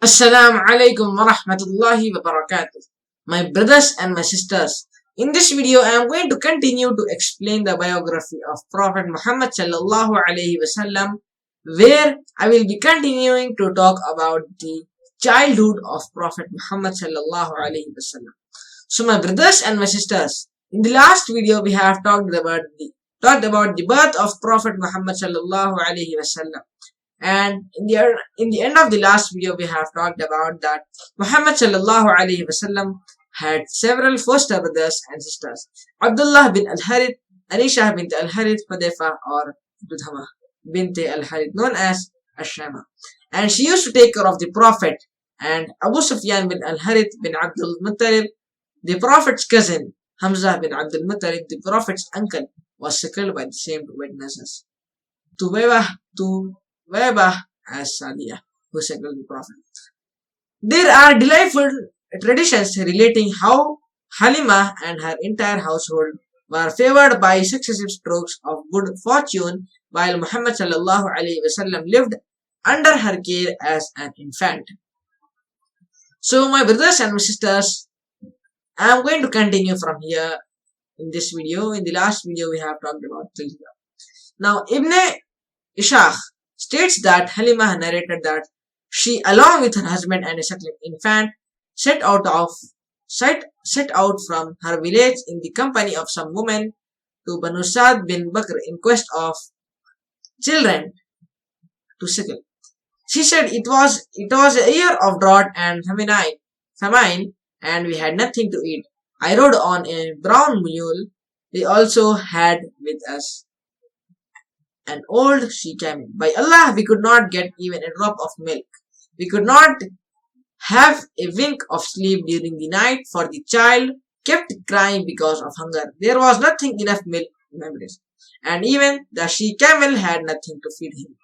Assalamualaikum Warahmatullahi Wabarakatuh. My brothers and my sisters, in this video I am going to continue to explain the biography of Prophet Muhammad sallallahu alaihi wasallam, where I will be continuing to talk about the childhood of Prophet Muhammad sallallahu alaihi wasallam. So my brothers and my sisters, in the last video we have talked about the birth of Prophet Muhammad sallallahu alaihi wasallam. And in the end of the last video, we have talked about that Muhammad sallallahu alaihi wasallam had several foster brothers and sisters: Abdullah bin al-Harith, Anisha bint al-Harith, Hudayfa or Dudhama bint al-Harith, known as Ashama. And she used to take care of the Prophet. And Abu Sufyan bin al-Harith bin Abdul Muttalib, the Prophet's cousin, Hamza bin Abdul Muttalib, the Prophet's uncle, was suckled by the same two witnesses. Weba as Sadia, who suckled the Prophet. There are delightful traditions relating how Halima and her entire household were favored by successive strokes of good fortune while Muhammad sallallahu alaihi wasallam lived under her care as an infant. So my brothers and my sisters, I am going to continue from here in this video. In the last video we have talked about Tilka. Now Ibn Ishaq states that Halima narrated that she, along with her husband and a suckling infant, set out from her village in the company of some women to Banu Sa'd bin Bakr in quest of children to suckle. She said it was a year of drought and famine, and we had nothing to eat. I rode on a brown mule. We also had with us an old she-camel. By Allah, we could not get even a drop of milk. We could not have a wink of sleep during the night, for the child kept crying because of hunger. There was nothing enough milk in my breast, and even the she-camel had nothing to feed him.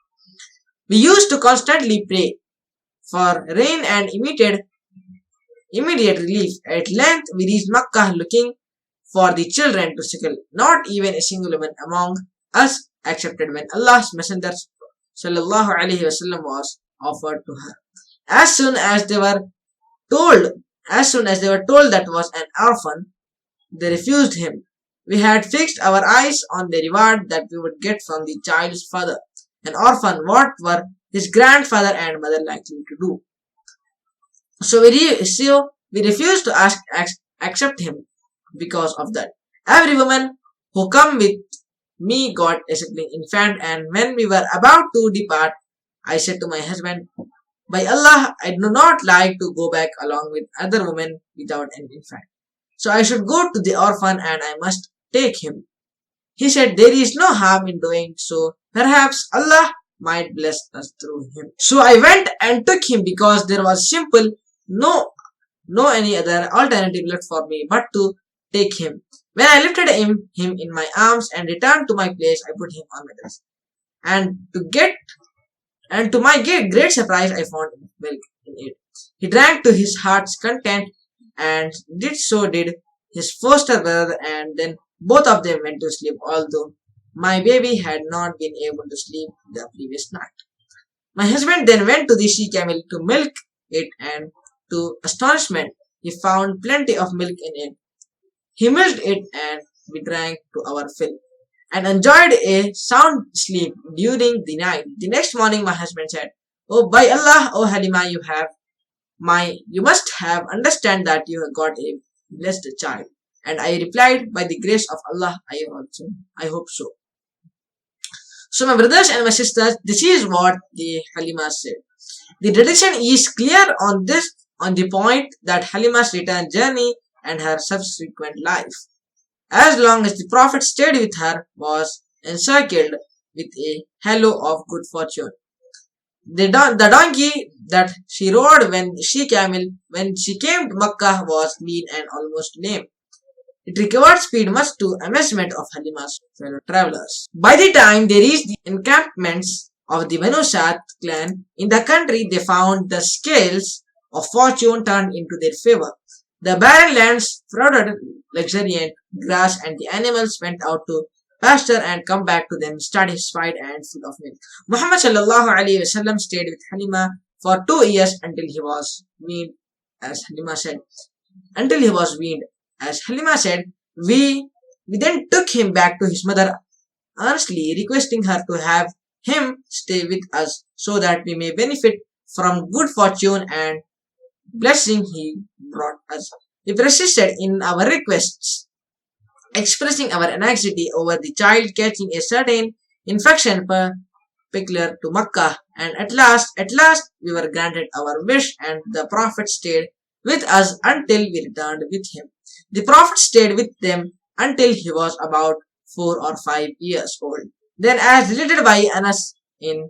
We used to constantly pray for rain and immediate relief. At length, we reached Makkah looking for the children to suckle. Not even a single woman among us accepted when Allah's Messenger sallallahu alaihi wasallam was offered to her. As soon as they were told that was an orphan, they refused him. We had fixed our eyes on the reward that we would get from the child's father. An orphan, what were his grandfather and mother likely to do? So we refused to accept him because of that. Every woman who come with me got a suckling infant, and when we were about to depart, I said to my husband, by Allah, I do not like to go back along with other women without an infant. So I should go to the orphan and I must take him. He said, there is no harm in doing so. Perhaps Allah might bless us through him. So I went and took him because there was no any other alternative left for me but to take him. When I lifted him in my arms and returned to my place, I put him on my desk. And to my great surprise, I found milk in it. He drank to his heart's content, and did his foster brother, and then both of them went to sleep, although my baby had not been able to sleep the previous night. My husband then went to the she-camel to milk it, and to astonishment, he found plenty of milk in it. He milked it and we drank to our fill and enjoyed a sound sleep during the night. The next morning my husband said, oh, by Allah, oh Halima, you must have understand that you have got a blessed child. And I replied, by the grace of Allah, I hope so. So my brothers and my sisters, this is what the Halima said. The tradition is clear on the point that Halima's return journey and her subsequent life, as long as the Prophet stayed with her, was encircled with a halo of good fortune. The donkey that she rode when she came to Makkah was lean and almost lame. It recovered speed much to amazement of Halima's fellow travelers. By the time they reached the encampments of the Banu Sa'd clan in the country, they found the scales of fortune turned into their favor. The barren lands flooded luxuriant grass, and the animals went out to pasture and come back to them satisfied and full of milk. Muhammad sallallahu alaihi wasallam stayed with Halima for 2 years until he was weaned, as Halima said. Until he was weaned, as Halima said, we then took him back to his mother, earnestly requesting her to have him stay with us so that we may benefit from good fortune and blessing he brought us. We persisted in our requests, expressing our anxiety over the child catching a certain infection peculiar to Makkah, and at last, we were granted our wish, and the Prophet stayed with us until we returned with him. The Prophet stayed with them until he was about 4 or 5 years old. Then, as related by Anas in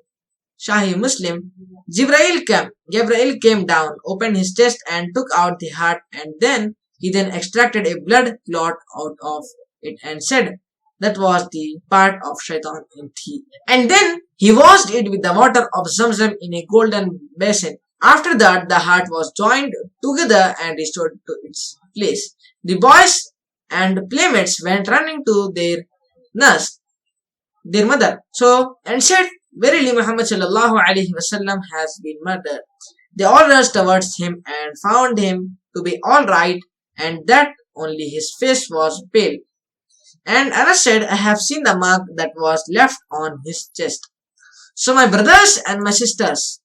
Shahi Muslim, Gabriel came down, opened his chest and took out the heart, and then extracted a blood clot out of it and said that was the part of shaitan in thee. And then he washed it with the water of Zamzam in a golden basin. After that, the heart was joined together and restored to its place. The boys and playmates went running to nurse, their mother, and said, "Verily Muhammad sallallahu alaihi wasallam has been murdered." They all rushed towards him and found him to be all right, and that only his face was pale. And Anas said, "I have seen the mark that was left on his chest." So my brothers and my sisters,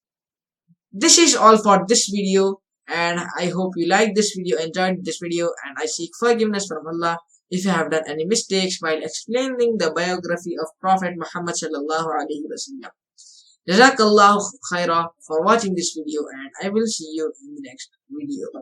this is all for this video, and I hope you liked this video, enjoyed this video, and I seek forgiveness from Allah if you have done any mistakes while explaining the biography of Prophet Muhammad sallallahu alaihi wasallam. Jazakallah Qairah for watching this video, and I will see you in the next video.